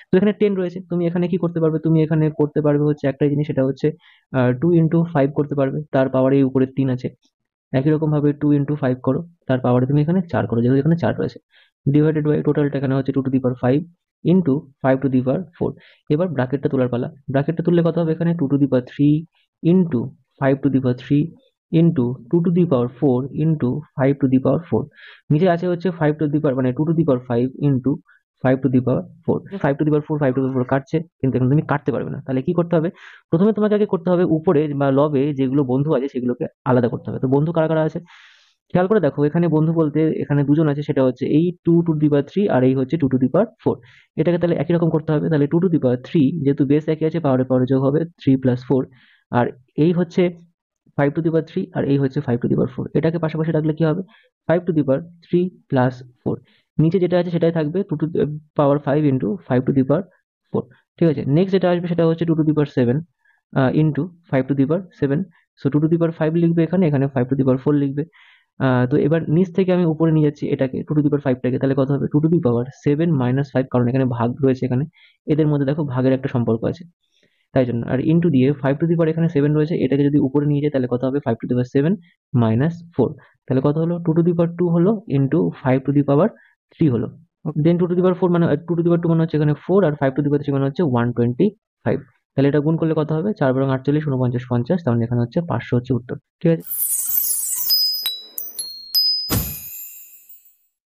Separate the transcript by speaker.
Speaker 1: তো এখানে 10 রয়েছে, তুমি এখানে কি করতে পারবে, তুমি এখানে করতে পারবে হচ্ছে একটাই জিনিস, সেটা হচ্ছে 2 × 5 করতে পারবে, তার পাওয়ারে এই উপরে 3 আছে। একই রকম ভাবে 2 × 5 করো, তার পাওয়ারে তুমি এখানে 4 করো, যেহেতু এখানে 4 রয়েছে, ডিভাইডেড বাই টোটালটা এখানে হচ্ছে 2 to the power 5 into 5 to the power 4। এবার ব্র্যাকেটটা তোলার পালা। ব্র্যাকেটটা তুললে কত হবে, এখানে 2 to the power 3 into 5 to the power 3 into 2 to the power 4 into 5 to the power 4। নিচে আছে হচ্ছে 5 টু দি পাওয়ার মানে 2 to the power 5 into 5 to the power 4। 5 to the power 4 5 to the power 4 কাটছে, কিন্তু এখন তুমি কাটতে পারবে না, তাহলে কি করতে হবে, প্রথমে তোমাকে আগে করতে হবে উপরে বা লবে যেগুলো বন্ধু আছে সেগুলোকে আলাদা করতে হবে। তো বন্ধু কারা কারা আছে খেয়াল করে দেখো, এখানে বন্ধু বলতে এখানে দুজন আছে, সেটা হচ্ছে এই 2 টু দি পাওয়ার 3 আর এই হচ্ছে 2 টু দি পাওয়ার 4। এটাকে তাহলে একই রকম করতে হবে, তাহলে 2 টু দি পাওয়ার 3 যেহেতু বেস একই আছে, পাওয়ারে পাওয়ারে যোগ হবে 3 + 4। আর এই হচ্ছে 5 টু দি পাওয়ার 3 আর এই হচ্ছে 5 টু দি পাওয়ার 4, এটাকে পাশাপাশি রাখলে কি হবে, 5 টু দি পাওয়ার 3 + 4। নিচে যেটা আছে সেটাই থাকবে 2 to the power 5 into 5 to the power 4। ঠিক আছে, নেক্সট যেটা আসবে সেটা হচ্ছে 2 to the power 7 into 5 to the power 7। So 2 to the power 5 লিখবে, এখানে এখানে 5 টু দি পাওয়ার 4 লিখবে। তো এবার নিচ থেকে আমি উপরে নিয়ে যাচ্ছি এটাকে 2 টু দি পাওয়ার 5টাকে, তাহলে কত হবে 2 টু দি পাওয়ার 7 - 5, কারণ এখানে ভাগ রয়েছে, এখানে এদের মধ্যে দেখো ভাগের একটা সম্পর্ক আছে, তাই জন্য। আর ইন্টু দিয়ে 5 টু দি পাওয়ার এখানে 7 রয়েছে, এটাকে যদি উপরে নিয়ে যায় তাহলে কত হবে 5 টু দি পাওয়ার 7 - 4। তাহলে কত হলো 2 টু দি পাওয়ার 2 হলো ইন্টু 5 টু দি পাওয়ার 3 হলো। দেন 2 টু দি পাওয়ার 4 মানে 2 টু দি পাওয়ার 2 মানে হচ্ছে এখানে 4, আর 5 টু দি পাওয়ার 3 মানে হচ্ছে 125। তাহলে এটা গুণ করলে কত হবে, 4 × 8 = 48, 49 × 50, তার মানে এখানে হচ্ছে 500 হচ্ছে উত্তর। ঠিক আছে।